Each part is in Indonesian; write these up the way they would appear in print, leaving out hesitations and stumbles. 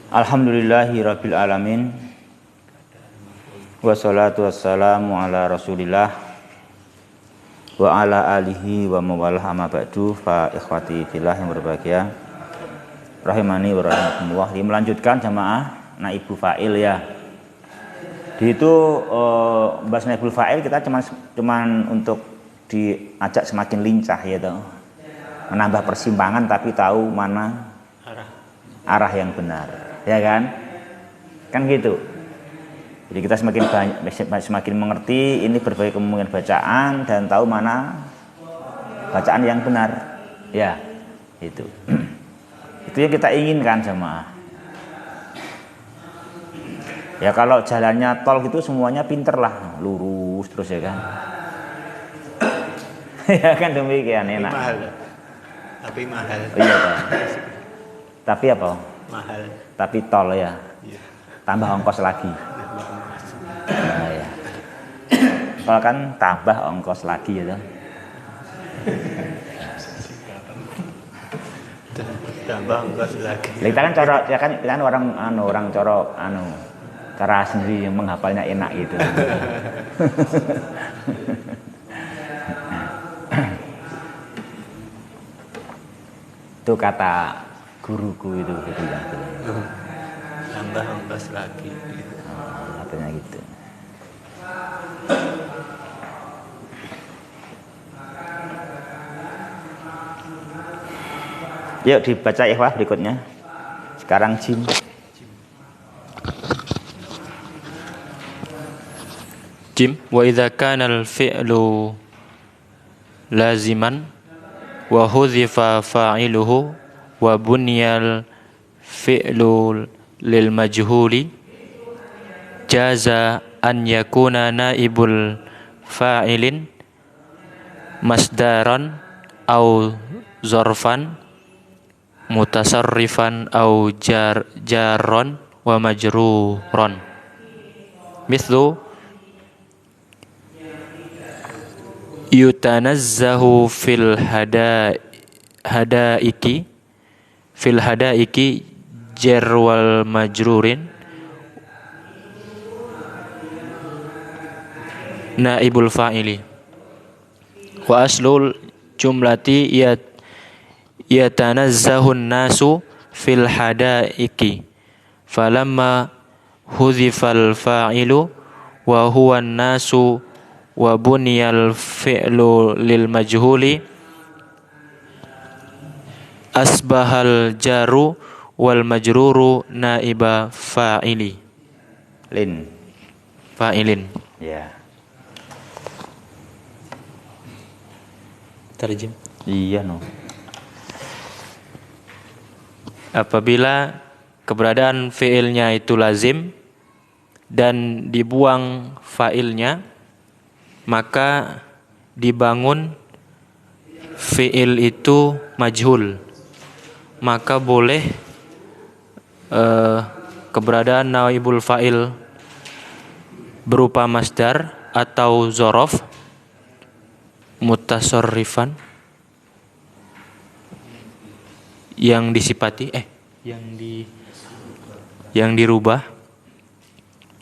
Alhamdulillahirabbil alamin. Wassalatu wassalamu ala Rasulillah wa ala alihi wa mawalah amma ba'du. Fa ikhwati fillah yang berbahagia, rahimani wa rahimakumullah. Melanjutkan jamaah naibul fa'il ya. Di itu bahas naibul fa'il kita cuman untuk diajak semakin lincah ya toh. Menambah persimpangan tapi tahu mana arah yang benar. Ya kan gitu. Jadi kita semakin mengerti ini berbagai kemungkinan bacaan dan tahu mana bacaan yang benar. Ya, itu yang kita inginkan jemaah. Ya kalau jalannya tol gitu semuanya pinter lah, lurus terus ya kan. Ya kan demikian enak. Tapi mahal. Oh, iya Pak. Tapi apa? Mahal. Tapi tol ya. Iya. Tambah ongkos lagi. Nah, ya. Kalau kan tambah ongkos lagi ya toh. Tambah ongkos lagi. Kita kan kita kan orang cara sendiri yang menghafalnya enak gitu. Itu kata guruku itu bilang. Tambah ongkos lagi. Katanya gitu. Yuk dibaca ikhwah berikutnya. Sekarang jim. Wa idza kana al-fi'lu laziman wa hudhifa fa'iluhu wa bunyal fi'lu lil majhuli jaza an yakuna naibul fa'ilin masdaran au zarfan mutasarrifan au jarron wa majruron mithlu yutanazzahu fil hadaiki jar wal majrurin naibul fa'ili wa aslul jumlati yatanazzahun nasu fil hadaiki falamma hudhifal fa'ilu wa huwa nasu wa buniyal fi'lu lil majhuli asbahal jaru wal majruru naiba fa'ilin. Ya. Terjem. Iya no. Apabila keberadaan fi'ilnya itu lazim dan dibuang fa'ilnya, maka dibangun fi'il itu majhul, maka boleh keberadaan naibul fa'il berupa masdar atau zorof mutasarrifan yang disifati yang dirubah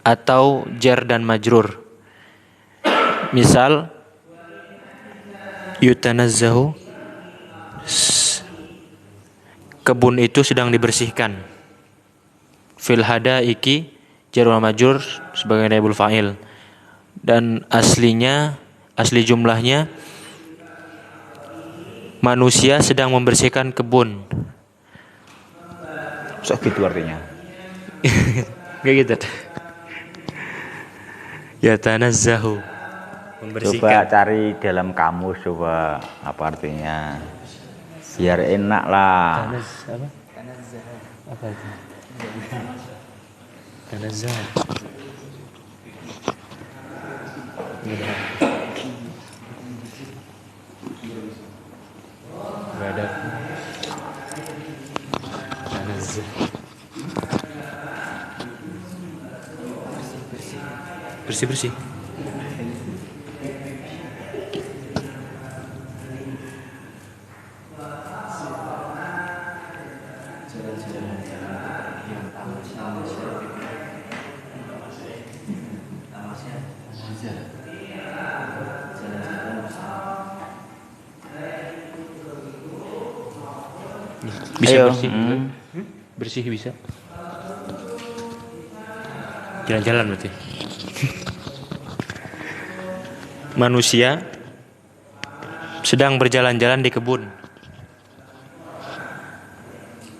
atau jar dan majrur. Misal yutanazzahu, kebun itu sedang dibersihkan. Fil hadaiki jar wal majrur sebagai naibul fa'il. Dan asli jumlahnya manusia sedang membersihkan kebun. So gitu artinya. Kayak gitu. Yatanazzahu, membersihkan. Coba cari dalam kamus coba apa artinya. Biar enak lah. Apa itu? Tanazzah. Enggak ada. Tanazzah. Bersih-bersih. Bisa Ayo, bersih. Bersih bisa. Jalan-jalan berarti. Manusia sedang berjalan-jalan di kebun.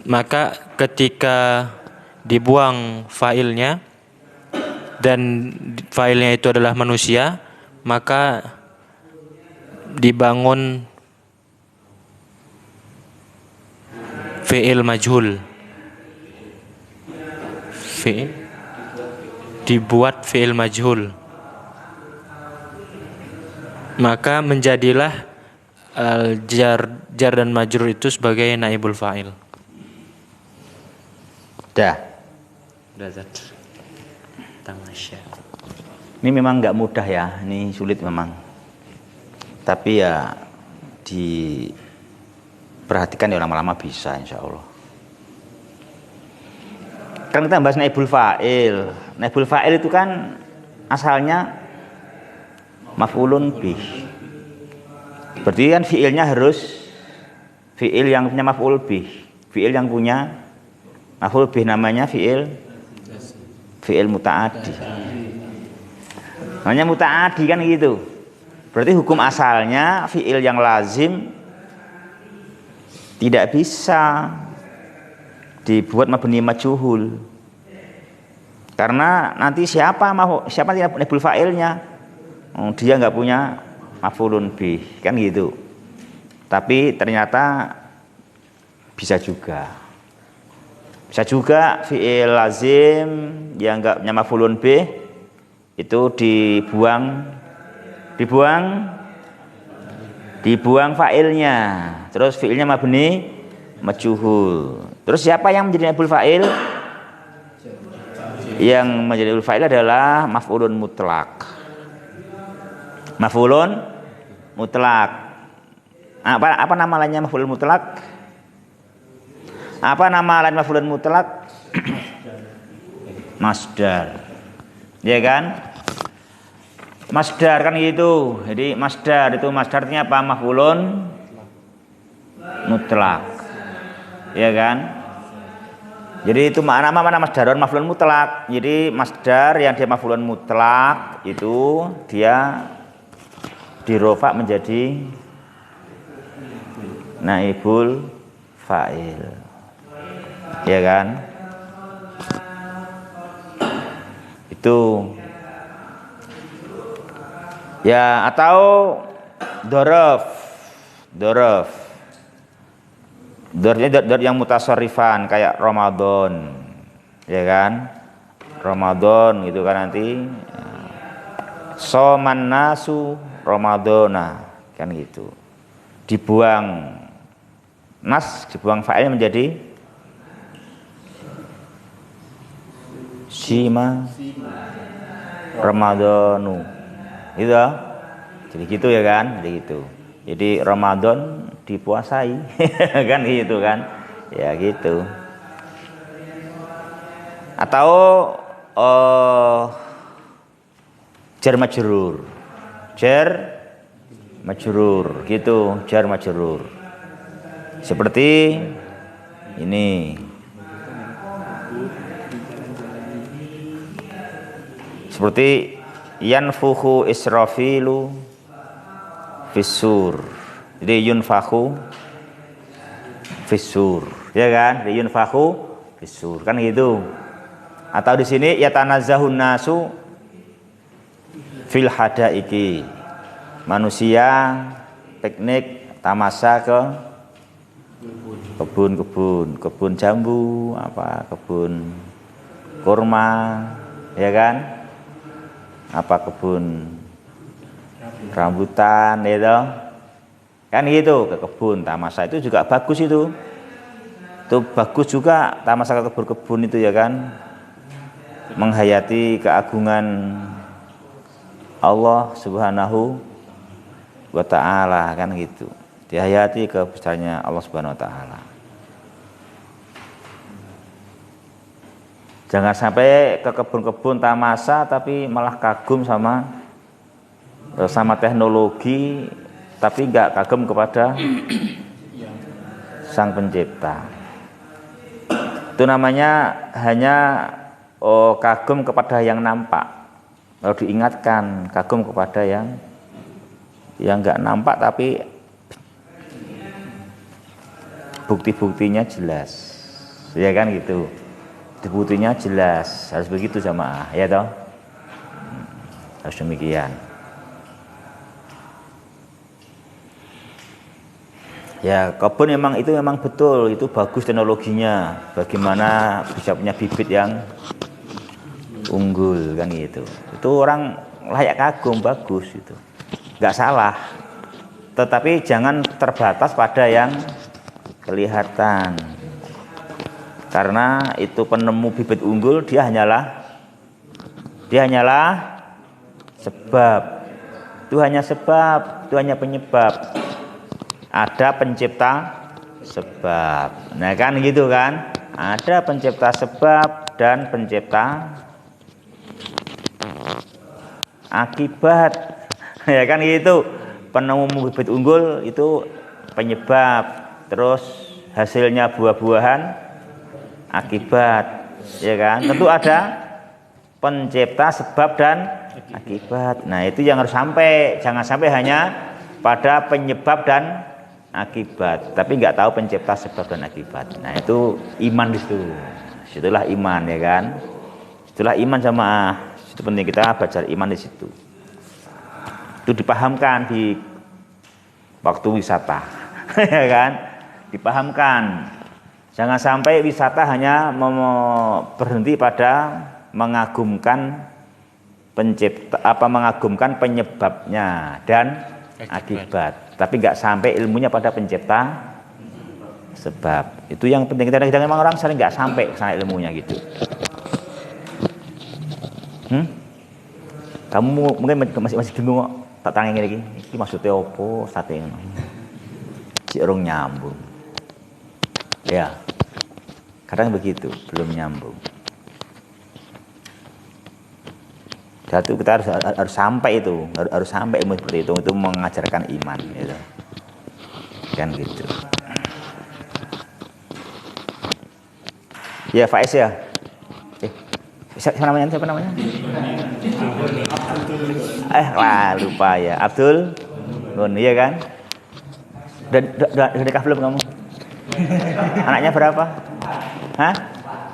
Maka ketika dibuang failnya dan failnya itu adalah manusia, maka dibangun fi'il majhul. Dibuat fi'il majhul. Maka menjadilah jar dan majrur itu sebagai naibul fa'il. Dah. Dazat. Tamasya. Ini memang nggak mudah ya, ini sulit memang. Tapi ya diperhatikan ya lama-lama bisa insya Allah. Kan kita bahas naibul fa'il. Naibul fa'il itu kan asalnya maf'ulun bih. Berarti kan fi'ilnya harus fi'il yang punya maf'ul bih. Fi'il yang punya maf'ul bih namanya fi'il muta'addi. Namanya muta'addi kan gitu. Berarti hukum asalnya fi'il yang lazim tidak bisa dibuat mabni majhul. Karena nanti siapa tidak naibul fa'ilnya? Dia nggak punya maf'ulun bih, kan gitu. Tapi ternyata bisa juga fi'il lazim yang nggak punya maf'ulun bih itu dibuang fa'ilnya, terus fi'ilnya mabni majhul. Terus siapa yang menjadi naibul fa'il? Yang menjadi naibul fa'il adalah maf'ulun mutlak. Maf'ulun mutlak. Apa nama lainnya maf'ulun mutlak? Apa nama lain maf'ulun mutlak? Masdar. Ya kan? Masdar kan gitu. Jadi masdar artinya apa? Maf'ulun mutlak. Ya kan? Jadi itu mana masdarun maf'ulun mutlak. Jadi masdar yang dia maf'ulun mutlak itu dia dirofa menjadi naibul fa'il. Ya kan? Itu. Ya, atau dorof. Dorofnya dor yang mutasarrifan kayak Ramadan. Ya kan? Ramadan gitu kan nanti. Soman nasu Ramadana kan gitu. Dibuang fa'il menjadi Sima Ramadanu. Gitu. Jadi gitu ya kan? Jadi gitu. Jadi Ramadan dipuasai kan gitu kan. Ya gitu. Atau jar majrur gitu, jar majrur. Seperti ini. Seperti yanfukhu Israfilu fissur. Jadi yunfakhu fissur, ya kan? Jadi yunfakhu fissur kan gitu. Atau di sini yatanazzahun nasu fil hadaiki. Manusia piknik tamasa ke kebun jambu, kebun kurma, ya kan? Kebun rambutan, gitu. Kan gitu, ke kebun tamasa itu juga bagus itu. Itu bagus juga tamasa ke kebun itu ya kan. Menghayati keagungan Allah Subhanahu wa ta'ala kan gitu. Dihayati kebesarannya Allah Subhanahu wa ta'ala. Jangan sampai ke kebun-kebun tamasa tapi malah kagum sama teknologi tapi enggak kagum kepada Sang Pencipta. Itu namanya hanya kagum kepada yang nampak. Kalau diingatkan kagum kepada yang nggak nampak tapi bukti-buktinya jelas, ya kan gitu. Buktinya jelas, harus begitu jamaah, ya toh. Harus demikian. Ya, kebun memang betul, itu bagus teknologinya. Bagaimana bisa punya bibit yang unggul kan gitu. Itu orang layak kagum, bagus itu. Nggak salah. Tetapi jangan terbatas pada yang kelihatan. Karena itu penemu bibit unggul, dia hanyalah sebab. Itu hanya sebab, itu hanya penyebab. Ada pencipta sebab. Nah kan gitu kan? Ada pencipta sebab dan pencipta akibat. Ya kan gitu. Penemu bibit unggul itu penyebab. Terus hasilnya buah-buahan akibat, ya kan? Tentu ada pencipta sebab dan akibat. Nah, itu yang harus sampai, jangan sampai hanya pada penyebab dan akibat, tapi nggak tahu pencipta sebab dan akibat. Nah, itu iman di situ. Itulah iman, ya kan? Itulah iman jamaah. Itu penting kita belajar iman di situ. Itu dipahamkan di waktu wisata, ya kan? Dipahamkan. Jangan sampai wisata hanya berhenti pada mengagumkan mengagumkan penyebabnya dan akibat. Tapi nggak sampai ilmunya pada pencipta sebab. Itu yang penting. Kadang-kadang memang orang sering nggak sampai sana ilmunya gitu. Kamu mungkin masih bingung kok. Tak tangi lagi. Ini maksudnya opo sate ngono. Si urung nyambung. Ya. Kadang begitu, belum nyambung. Satu kita harus sampai itu, harus sampai ilmu seperti itu mengajarkan iman, gitu. Kan gitu. Ya Faiz ya. Siapa namanya? Lupa ya. Abdul Gun, iya kan? Udah nikah belum kamu? Anaknya berapa? Hah?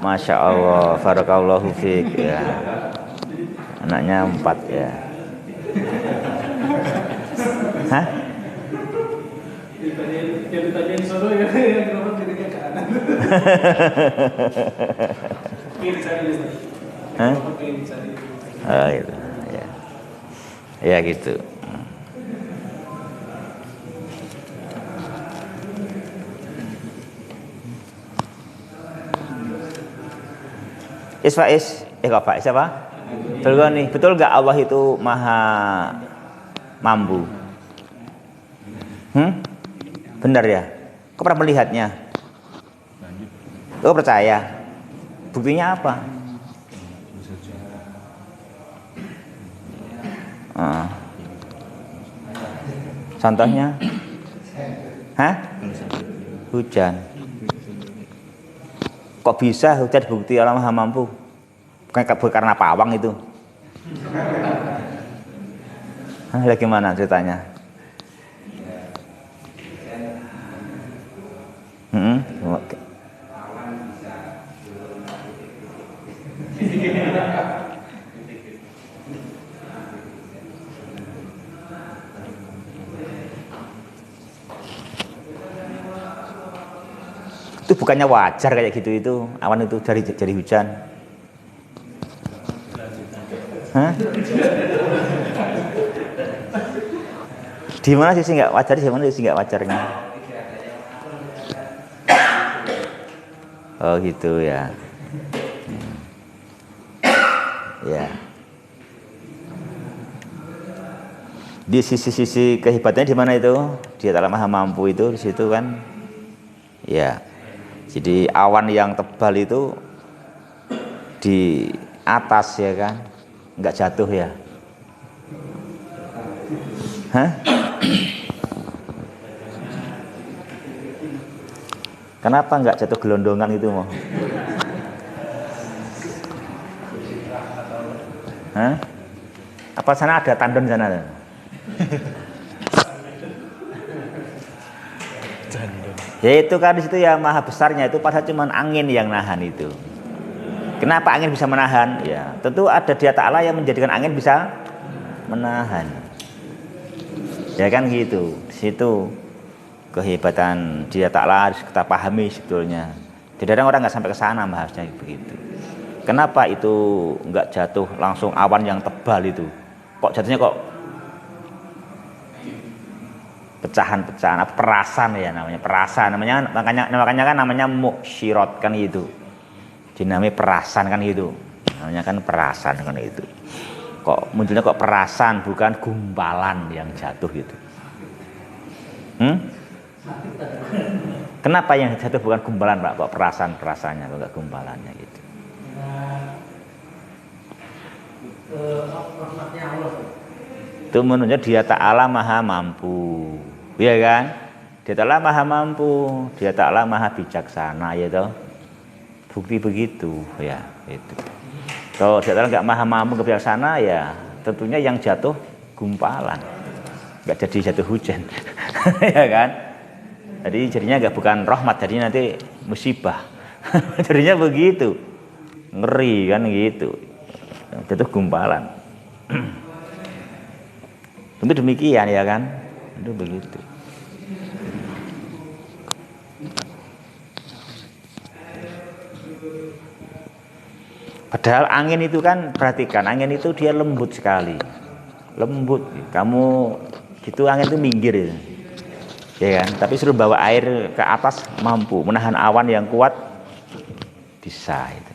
Masya Allah, barakallahu fiik ya. Anaknya 4 ya. Hah? Yang ditanyain Solo ya, yang kenapa dirinya ke anak. Hah? Oh gitu, ya. Ya gitu. Faiz, kok Faiz apa? Betul nggak Allah itu maha mampu? Benar ya? Kau pernah melihatnya? Kau percaya? Buktinya apa? Contohnya? Hah? Hujan. Kok bisa hujan bukti Allah maha mampu? Bukan karena pawang itu. Bagaimana ceritanya? Itu bukannya wajar kayak gitu itu awan itu dari hujan. Hah? Di mana sih nggak wajar, di mana sih nggak wajarnya? Oh gitu ya. Ya. Di sisi-sisi kehebatannya di mana itu? Dia Ta'ala Maha Mampu itu di situ kan? Ya. Jadi awan yang tebal itu di atas ya kan? Nggak jatuh ya? Hah? Kenapa enggak jatuh gelondongan itu mau? Hah? Apa sana ada tandon sana? Ya itu kan di situ ya maha besarnya itu pada cuman angin yang nahan itu. Kenapa angin bisa menahan? Ya tentu ada Dia Ta'ala yang menjadikan angin bisa menahan. Ya kan gitu. Di situ kehebatan Dia Ta'ala harus kita pahami sebetulnya. Tidak ada orang nggak sampai ke sana bahasnya begitu. Kenapa itu nggak jatuh langsung awan yang tebal itu? Kok jatuhnya kok pecahan-pecahan, perasan ya namanya, perasan namanya, makanya kan namanya muksyirat kan gitu. Dinamanya perasan kan gitu. Namanya kan perasan kan itu. Kok munculnya kok perasan bukan gumpalan yang jatuh gitu. Kenapa yang jatuh bukan gumpalan Pak? Kok perasannya kok enggak gumpalannya gitu. Itu menunjukkan Dia Ta'ala maha mampu, ya kan? Dia Ta'ala maha mampu, Dia Ta'ala maha bijaksana, ya toh. Bukti begitu, ya itu. Kalau Dia Ta'ala nggak maha mampu bijaksana, ya tentunya yang jatuh gumpalan, nggak jadi jatuh hujan, ya kan? Jadi jadinya nggak bukan rahmat, jadi nanti musibah, jadinya begitu, ngeri kan gitu, jatuh gumpalan. Tentu demikian ya kan, itu begitu. Padahal angin itu kan, perhatikan, angin itu dia lembut sekali, lembut. Kamu gitu angin itu minggir ya kan, tapi suruh bawa air ke atas mampu menahan awan yang kuat, bisa itu,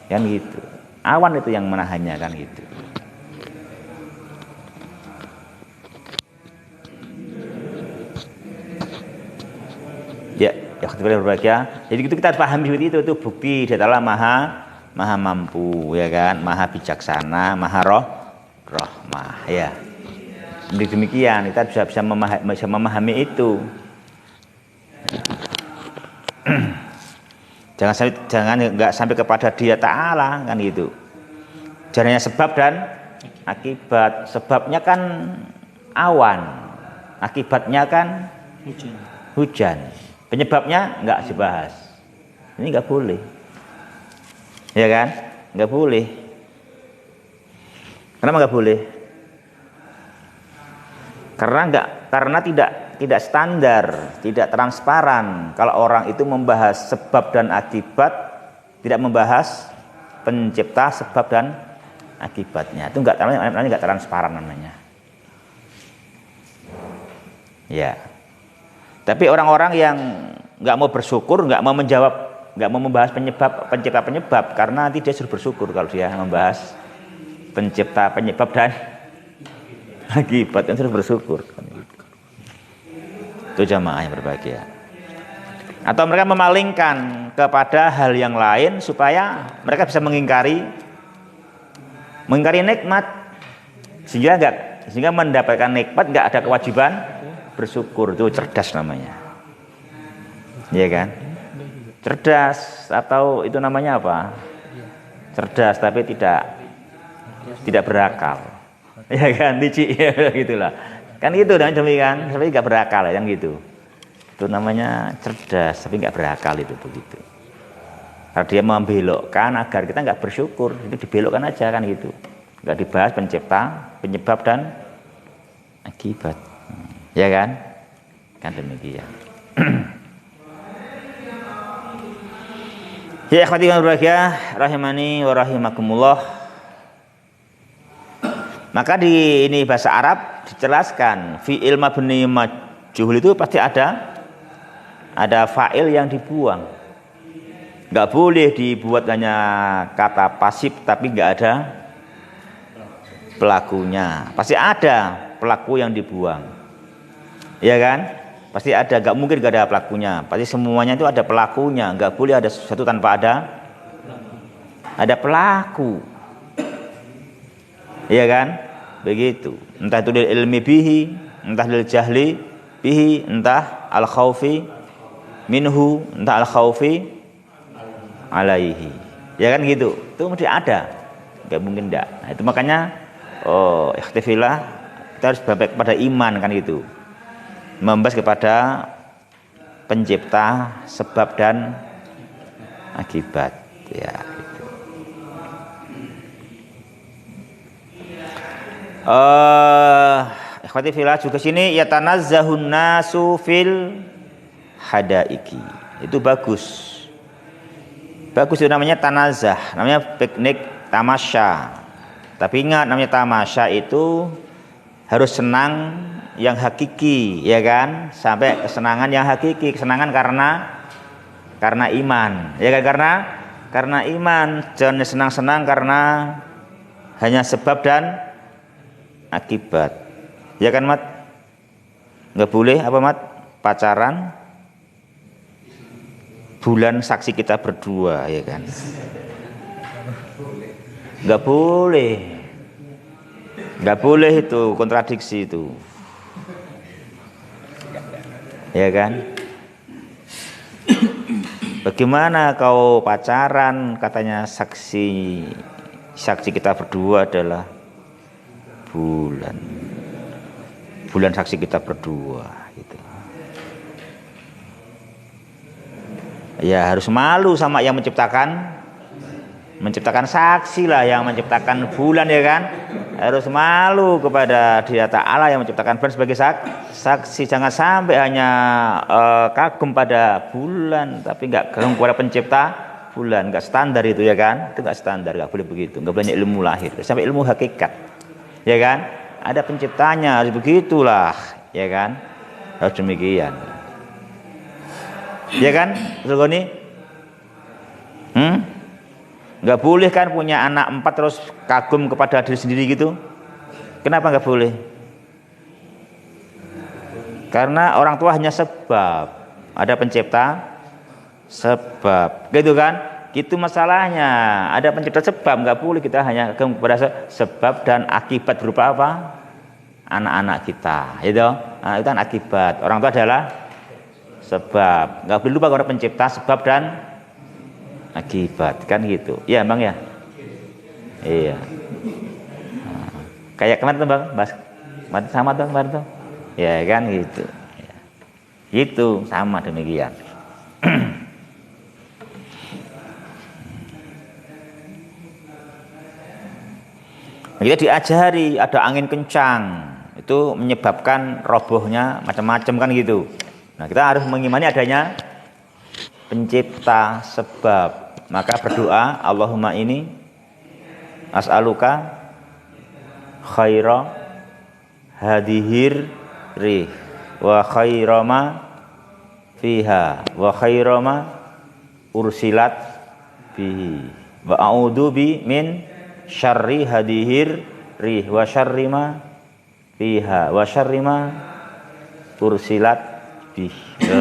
kan gitu. Awan itu yang menahannya kan gitu. Ya, berbahagia. Jadi itu kita harus pahami itu bukti Dia Ta'ala maha mampu, ya kan, maha bijaksana, maha rahmah, ya. Demikian kita bisa memahami itu. Jangan nggak sampai kepada Dia Ta'ala kan gitu. Jalannya sebab dan akibat. Sebabnya kan awan, akibatnya kan hujan. Penyebabnya nggak dibahas. Ini nggak boleh, ya kan? Nggak boleh. Kenapa nggak boleh? Karena tidak standar, tidak transparan. Kalau orang itu membahas sebab dan akibat, tidak membahas pencipta sebab dan akibatnya. Itu nggak transparan namanya. Ya. Tapi orang-orang yang nggak mau bersyukur, nggak mau menjawab, nggak mau membahas penyebab, karena nanti dia suruh bersyukur kalau dia membahas pencipta, penyebab dan akibat, yang suruh bersyukur. Itu jamaah yang berbahagia. Atau mereka memalingkan kepada hal yang lain supaya mereka bisa mengingkari nikmat, sehingga mendapatkan nikmat nggak ada kewajiban bersyukur. Itu cerdas namanya, ya kan? Cerdas, atau itu namanya apa? Cerdas tapi tidak berakal, ya kan? Licik, ya, gitulah. Kan gitu dan demikian, tapi nggak berakal yang gitu. Itu namanya cerdas tapi nggak berakal, itu begitu. Karena dia membelokkan agar kita nggak bersyukur, itu dibelokkan aja kan gitu. Nggak dibahas pencipta, penyebab dan akibat. Ya kan? Kan demikian. Ya ikhwati wa berbahagia, rahimani wa rahimakumullah. Maka di ini bahasa Arab dijelaskan fi'il mabni majhul itu pasti ada fa'il yang dibuang. Enggak boleh dibuat hanya kata pasif tapi enggak ada pelakunya. Pasti ada pelaku yang dibuang. Ya kan? Pasti ada, gak mungkin gak ada pelakunya. Pasti semuanya itu ada pelakunya. Gak boleh ada sesuatu tanpa ada pelaku. Ya kan? Begitu. Entah itu lil ilmi bihi, entah lil jahli bihi, entah al khaufi minhu entah al khaufi alaihi. Ya kan gitu. Itu mesti ada. Enggak mungkin enggak. Nah, itu makanya ikhtifillah kita harus sampai kepada iman kan gitu. Membahas kepada pencipta, sebab dan akibat ya gitu. Ikhwati fillah juga sini yatanazzahun nasu fil hadaiki. Itu bagus. Bagus itu namanya tanazah, namanya piknik tamasya. Tapi ingat namanya tamasya itu harus senang yang hakiki, ya kan? Sampai kesenangan yang hakiki, kesenangan karena iman, ya kan? Karena iman, jangan senang-senang karena hanya sebab dan akibat. Ya kan, Mat? Enggak boleh apa, Mat? Pacaran bulan saksi kita berdua, ya kan? Enggak boleh. Enggak boleh itu, kontradiksi itu. Ya kan? Bagaimana kau pacaran katanya saksi kita berdua adalah bulan saksi kita berdua gitu. Ya harus malu sama yang menciptakan saksi lah, yang menciptakan bulan, ya kan? Harus malu kepada Dia Ta'ala yang menciptakan bulan sebagai saksi. Jangan sampai hanya kagum pada bulan tapi enggak kagum kepada pencipta bulan. Enggak standar itu, ya kan? Itu enggak standar, enggak boleh begitu. Enggak boleh ilmu lahir sampai ilmu hakikat, ya kan? Ada penciptanya, harus begitulah, ya kan? Harus demikian, ya kan? Betul nih? Nggak boleh kan punya anak 4 terus kagum kepada diri sendiri gitu. Kenapa nggak boleh? Karena orang tua hanya sebab, ada pencipta sebab, gitu kan? Gitu masalahnya. Ada pencipta sebab, nggak boleh kita hanya kagum kepada sebab dan akibat berupa apa? Anak-anak kita, gitu. Nah, itu kan akibat. Orang tua adalah sebab. Nggak boleh lupa kepada pencipta sebab dan akibat, kan gitu. Iya Bang ya? Iya. Nah, kayak kemarin tuh Bang, Mas sama tuh kemarin tuh. Ya kan gitu. Ya. Gitu sama demikian. Kita diajari ada angin kencang, itu menyebabkan robohnya macam-macam kan gitu. Nah, kita harus mengimani adanya pencipta sebab. Maka berdoa, Allahumma ini as'aluka khaira hadihir rih wa khairama fiha wa khairama ursilat bihi wa a'udzu bi min syarri hadihir rih wa syarrima fiha wa syarrima ursilat bih.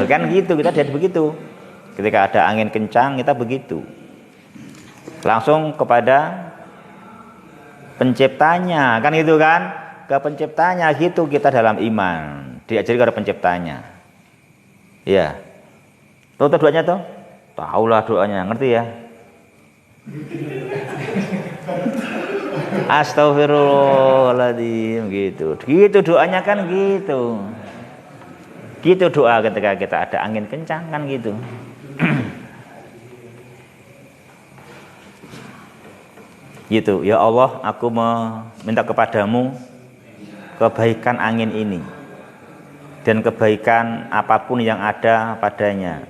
Kan gitu, kita jadi begitu. Ketika ada angin kencang kita begitu. Langsung kepada penciptanya, kan gitu kan? Ke penciptanya gitu kita dalam iman. Diajari kepada penciptanya. Iya. Tahu doanya tuh? Tahulah doanya, ngerti ya? Astagfirullahaladzim gitu. Gitu doanya kan gitu. Gitu doa ketika kita ada angin kencang kan gitu. Gitu, ya Allah, aku meminta kepadamu kebaikan angin ini dan kebaikan apapun yang ada padanya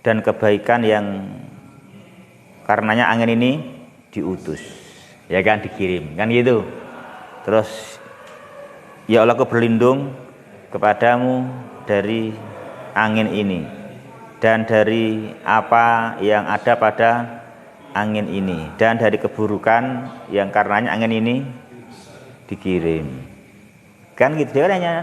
dan kebaikan yang karenanya angin ini diutus, ya kan, dikirim, kan gitu. Terus ya Allah, aku berlindung kepadamu dari angin ini dan dari apa yang ada pada angin ini dan dari keburukan yang karenanya angin ini dikirim, kan gitu. Dia kan hanya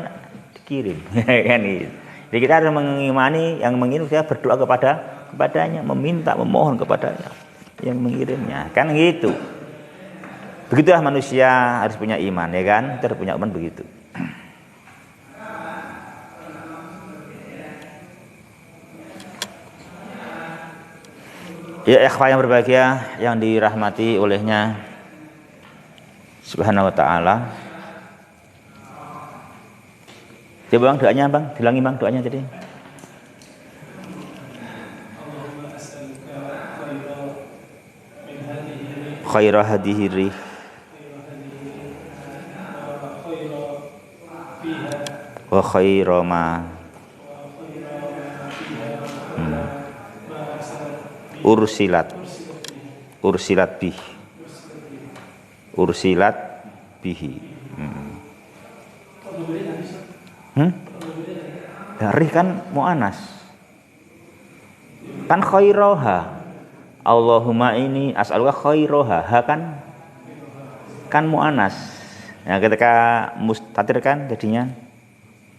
dikirim kan gitu. Jadi kita harus mengimani yang mengirim, kita berdoa kepadanya, meminta, memohon kepadanya yang mengirimnya, kan gitu. Begitulah manusia harus punya iman, ya kan? Kita harus punya iman begitu. Ya ikhwah yang berbahagia yang dirahmati olehnya Subhanahu wa ta'ala. Coba bang doanya bang, dilangi bang doanya jadi. Khaira hadihi rih wa khaira ma ursilat bihi. Dari kan mu'anas kan khairoha. Allahumma ini as'aluka khairoha, ha kan mu'anas. Nah ketika mustatir kan jadinya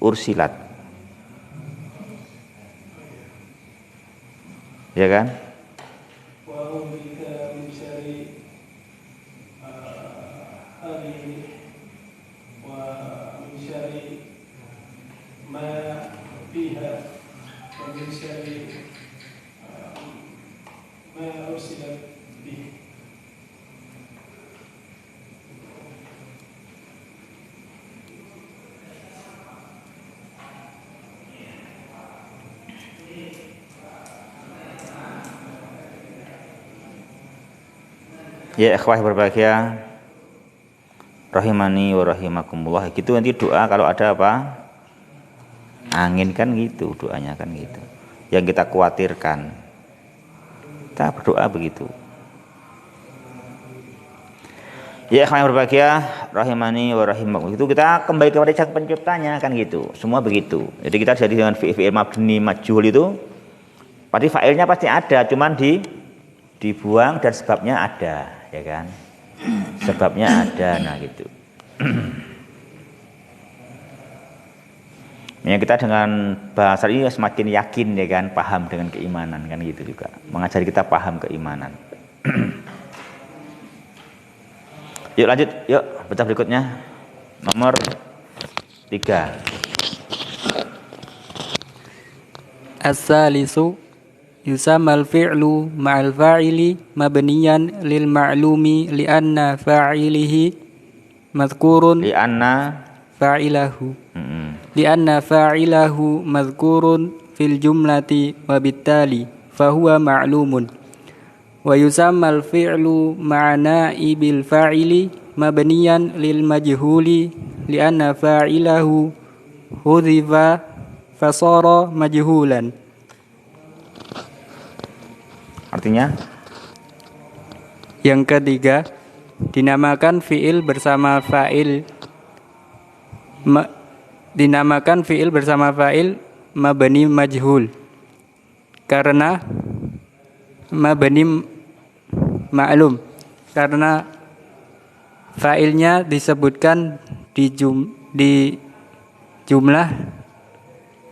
ursilat, ya kan. Ya ikhwah berbahagia rahimani wa rahimakumullah. Gitu nanti doa kalau ada apa? Angin kan gitu, doanya kan gitu. Yang kita khawatirkan. Kita berdoa begitu. Ya ikhwah yang berbahagia rahimani wa rahimakumullah. Itu kita kembali kepada Sang Penciptanya kan gitu. Semua begitu. Jadi kita jadi dengan fi'il mabni majhul itu pasti fa'ilnya pasti ada, cuman dibuang dan sebabnya ada, ya kan? Sebabnya ada, nah gitu. Ya kita dengan bahasa ini semakin yakin, ya kan, paham dengan keimanan kan gitu juga. Mengajari kita paham keimanan. Yuk lanjut, yuk baca berikutnya. Nomor 3. As-salisu yusammal fi'lu ma'al fa'ili mabniyan lil ma'lumi li'anna fa'ilihi madhkurun li'anna fa'ilahu madhkurun fil jumlati wa bittali fahuwa ma'lumun wa yusammal fi'lu ma'a na'ibil fa'ili mabniyan lil majhuli li'anna fa'ilahu hudhifa fasara majhulan. Artinya yang ketiga, dinamakan fi'il bersama fa'il mabni majhul karena mabni ma'lum karena fa'ilnya disebutkan di jumlah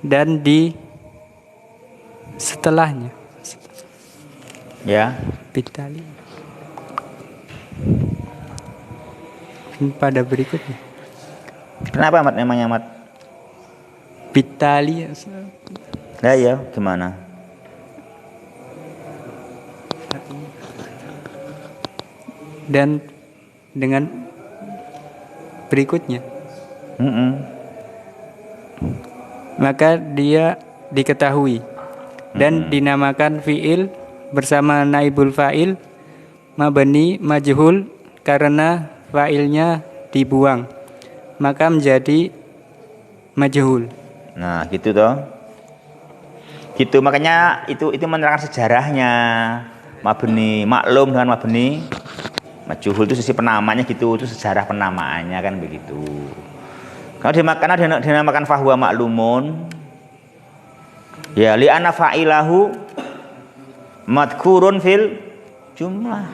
dan di setelahnya. ya. Bitali. Pada berikutnya. Kenapa Mat namanya Mat? Bitali. Nah ya, gimana? Dan dengan berikutnya. Maka dia diketahui dan dinamakan fi'il bersama naibul fa'il mabni majhul karena fa'ilnya dibuang maka menjadi majhul. Nah gitu toh, gitu makanya itu menerangkan sejarahnya mabni maklum dengan mabni majhul itu sisi penamanya gitu, itu sejarah penamaannya kan begitu. Karena dinamakan fahuwa maklumun ya li'anna fa'ilahu madhkurun fil jumlah,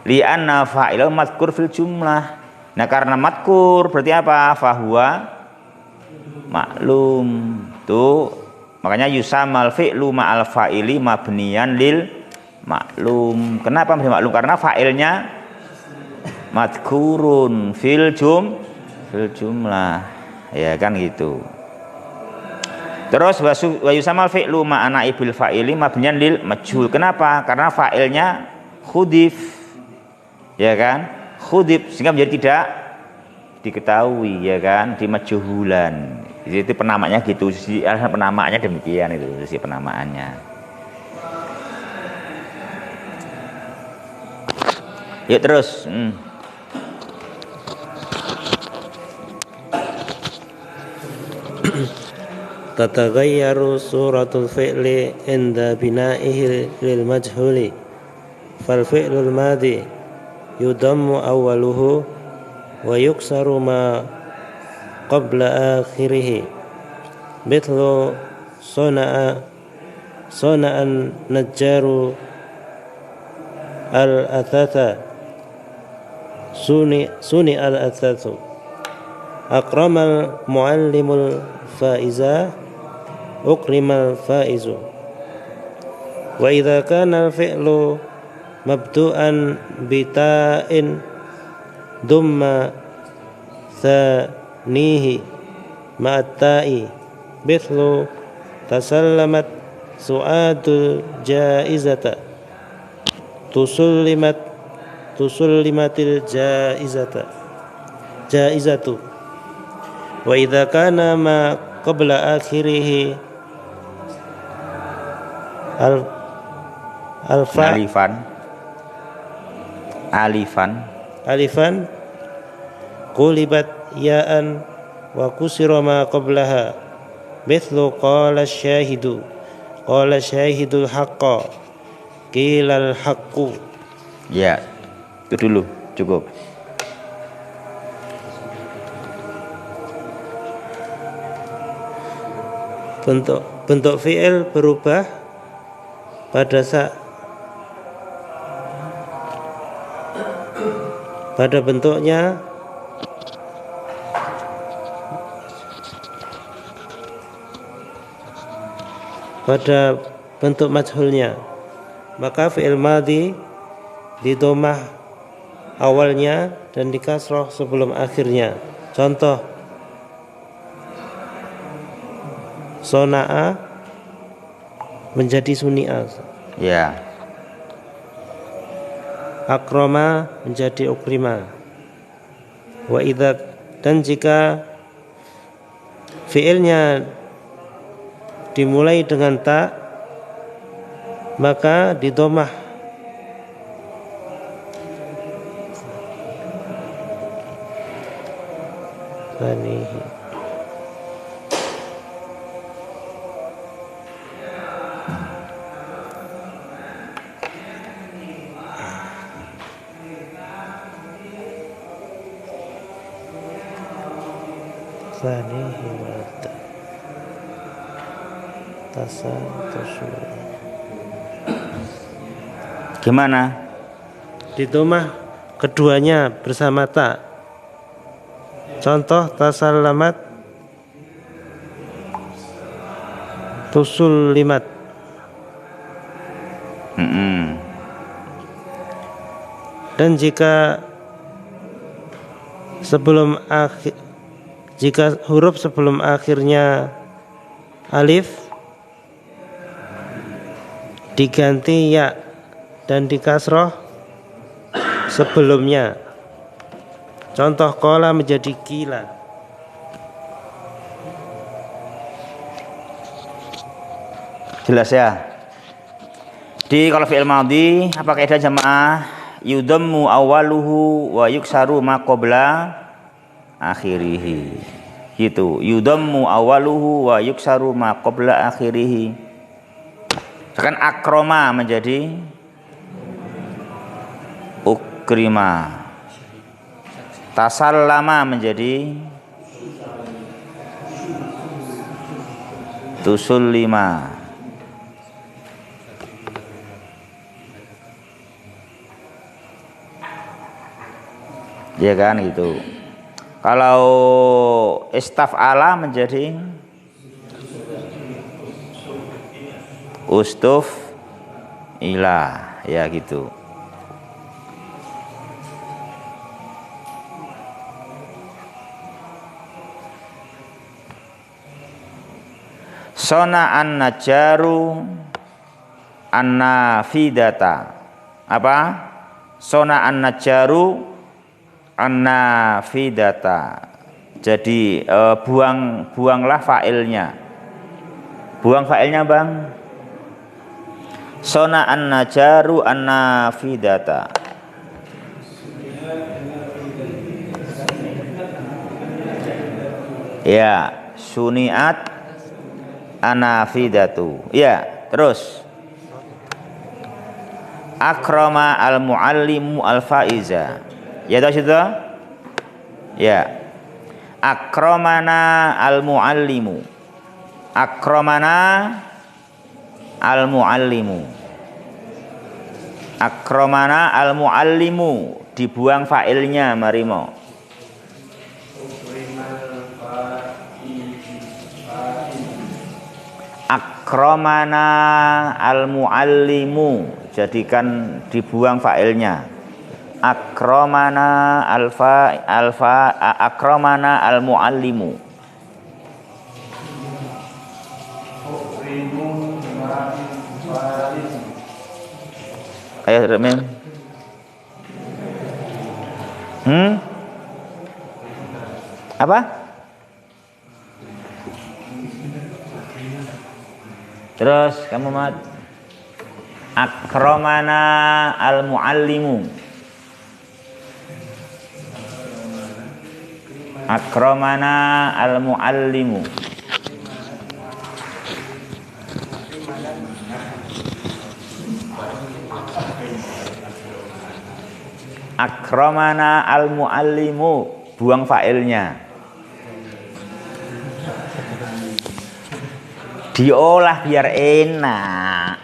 li'anna fa'ilahu madhkur fil jumlah. Nah karena madhkur berarti apa? Fahuwa maklum. Tuh makanya yusamal fi'lu ma'al fa'ili mabniyan lil maklum. Kenapa mabni maklum? Karena fa'ilnya madhkurun fil jumlah, ya kan gitu. Terus wa yusamal fi'lu ma'ana ibil fa'ili mabniyan lil majhul. Kenapa? Karena fa'ilnya khudif. Ya kan? Khudif sehingga menjadi tidak diketahui, ya kan? Di majhulan. Itu penamaannya gitu sih. Alasan penamaannya demikian itu sih penamaannya. Yuk terus. Tatagayyaru suratul fi'li inda bina'ihi lil majhuli fal fi'lul madhi yudammu awwaluhu wa yuksaru ma qabla akhirih mithlu sona'an najjaru al-athatha suni al-athathu akramal muallimul faiza ukrimal faizu. Wa idza kana al-fi'lu mabdu'an bita'in dumma thanihi ma'at-ta'i mithlu tasallamat su'adul jaizata tusullimatil jaizatu. Wa idza kana ma qabla akhirih alifan qulibat ya'an wa kusira ma qablaha mithlu qala syahidul haqqa qilal haqqu. Ya, itu dulu cukup. Bentuk fi'il berubah pada bentuknya pada bentuk majhulnya, maka fi'il madhi didomah awalnya dan dikasroh sebelum akhirnya. Contoh sona'a menjadi suni'a. Ya. Akroma menjadi ukrima. Wa idza, dan jika fiilnya dimulai dengan ta, maka didomah sanihi. Gimana? Didomah keduanya bersama ta. Contoh tasallamat tusullimat. Dan jika huruf sebelum akhirnya alif diganti ya dan dikasroh sebelumnya. Contoh qala menjadi qila. Jelas ya? Kalau fi'il madhi apa kaidah jamaah? Yudammu awaluhu wa yuksaru ma qabla akhirih. Gitu. Yudammu awaluhu wa yuksaru ma qabla akhirih. Kan akroma menjadi ukrima. Tasallama menjadi tusullima. Ya kan gitu. Kalau istaf'ala menjadi ustuf ilah, ya gitu. Sona'an najaru annafidata. Apa? Sona'an najaru annafidata. Jadi buanglah fa'ilnya. Buang fa'ilnya, Bang. Sona'an najaru annafidata. Ya, suniat anafidatu. Ya, terus. Akrama al-muallimu al-faiza. Ya, tahu sudah? Ya. Akramana al-muallimu. Akramana al-muallimu. Akramana al-muallimu. Dibuang fa'ilnya, marimo. Akramana al-muallimu. Jadikan dibuang fa'ilnya. Akramana akramana al-muallimu. Ayo Mem. Apa? Terus kamu mat. Akramana al-muallimu. Akramana al-muallimu. Akramana al-muallimu. Buang fa'ilnya. Diolah biar enak.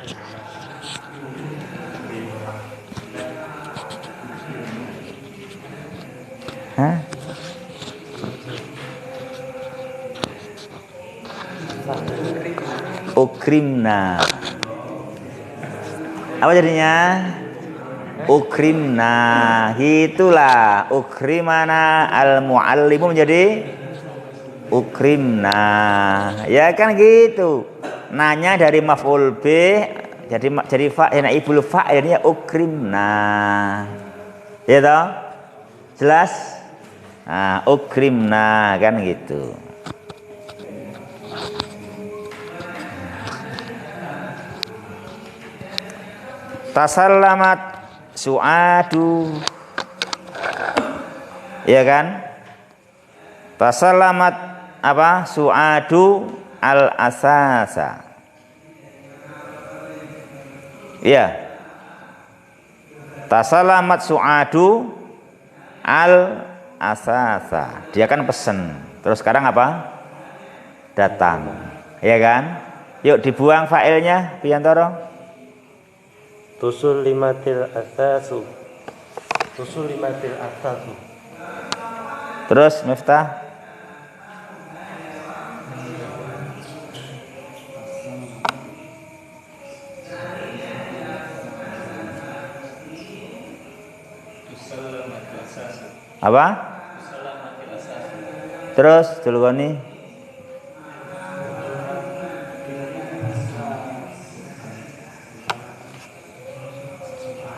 Hah? Ukrimna. Apa jadinya? Ukrimna. Itulah ukrimana al-muallimu menjadi ukrimna. Ya kan gitu. Nanya dari maf'ul bih jadi naibul fa'ilnya ukrimna. Ya toh? Jelas? Nah, ukrimna kan gitu. Tasallamat su'adu. Ya kan? Tasallamat apa? Su'adu al-asasa. Ya. Tasallamat su'adu al-asasa. Dia kan pesen. Terus sekarang apa? Datang. Ya kan? Yuk dibuang fa'ilnya, Piantoro. Tusul limatil asasu. Tusul limatil asasu. Terus Miftah. Apa? Terus dulu nih.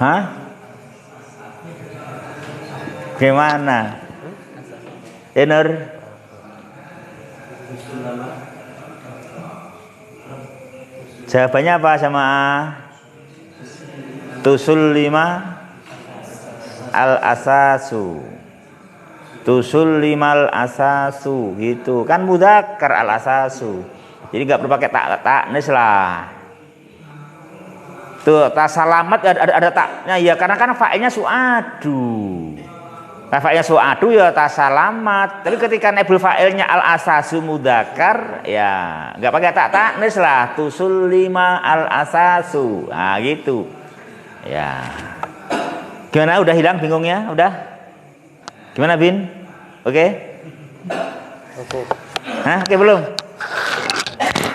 Hah? Gimana? Nur? Jawabannya apa sama tusul lima al-asasu. Tusul limal asasu gitu. Kan mudzakkar al-asasu. Jadi enggak perlu pakai taknis lah. Tuh, tasalamat ada taknya ya karena kan fa'ilnya su'adu. Nah, fa'ilnya su'adu ya tasalamat. Tapi ketika naibul fa'ilnya al-asasu mudzakkar ya enggak pakai taknis lah. Tusul lima al-asasu. Nah, gitu. Ya. Gimana udah hilang bingungnya? Udah? Gimana Bin? Oke? Oke. Hah, oke belum?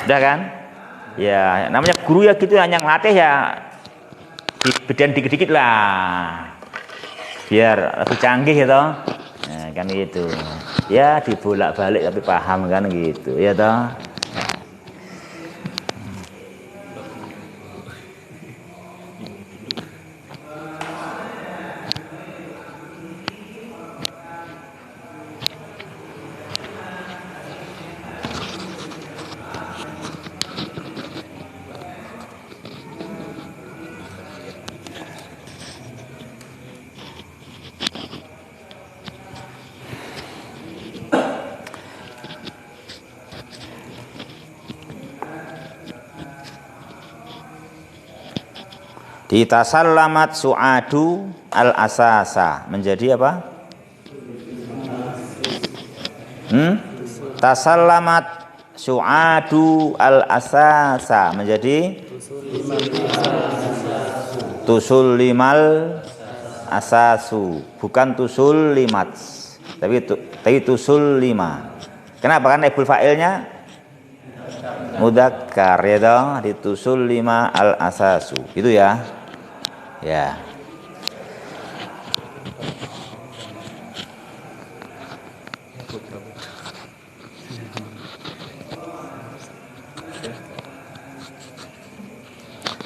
Udah kan? Ya, namanya guru ya gitu hanya ngelatih ya bedain dikit-dikit lah biar lebih canggih gitu. Nah, kan gitu ya dibolak-balik tapi paham kan gitu ya toh. Itasallamat su'adu al-asasa menjadi apa? Tasallamat su'adu al-asasa menjadi tusul limal asasu, bukan tusul limat, tapi tusul lima. Kenapa? Karena naibul fa'ilnya mudzakkar ya toh, di tusul lima al-asasu. Itu ya. Ya.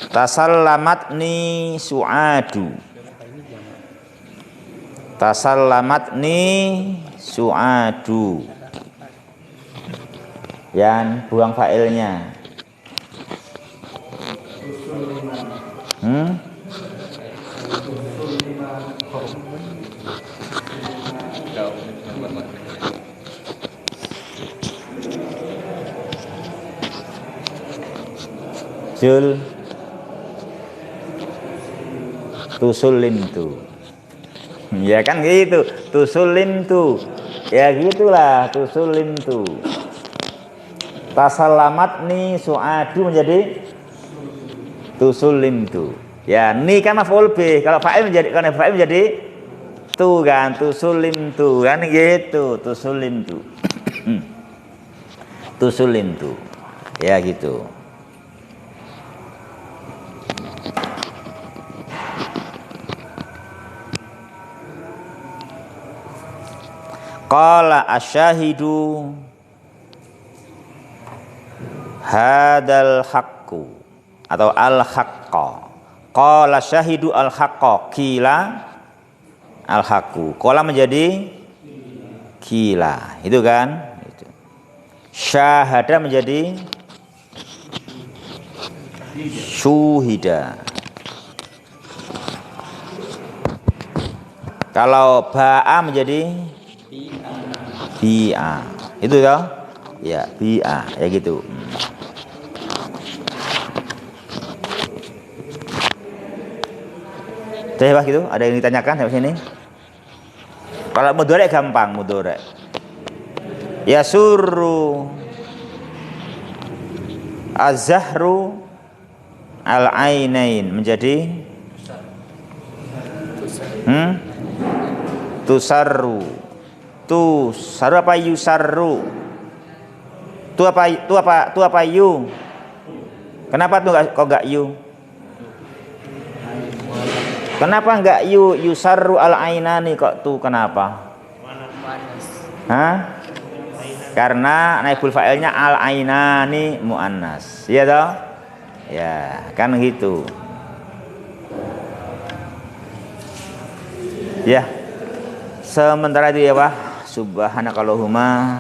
Tasallamatni su'adu. Tasallamatni su'adu. Yang buang failnya. Jul tusulimtu. Ya kan gitu, tusulimtu. Ya gitulah, tusulimtu. Tasallamatni su'adu menjadi tusulimtu. Ya, ni kan maf'ul bih. Kalau fa'il menjadi, karena fa'il menjadi tu kan, tusulimtu kan gitu, tusulimtu. Tusulimtu. Ya gitu. Qala asyahidu hadal haqqu atau al haqqa. Qala syahidu al haqqa, qila al haqqu. Qala menjadi qila. Itu kan? Itu. Syahada menjadi syuhida. Kalau ba'a menjadi bi'a. Itu ya? Ya, bi'a, ya gitu. Coba gitu, ada yang ditanyakan sampai sini? Kalau mudhari gampang, mudhari. Yasurru az-zahru al-ainain menjadi tusarru. Tusaru apa yusarru? Tu apa yu? Kenapa tuh kok enggak yu? Kenapa enggak yu? Yusarru al-ainani kok tuh kenapa? Hah? Karena naibul fa'ilnya al-ainani muannas. Iya toh? Ya, kan gitu. Ya. Sementara itu ya Pak. Subhanakallahumma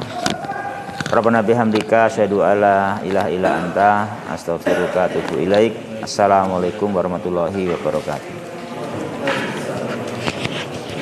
Rabbana bihamdika asyhadu alla ilaha illa anta astaghfiruka wa atubu ilaik. Assalamualaikum warahmatullahi wabarakatuh.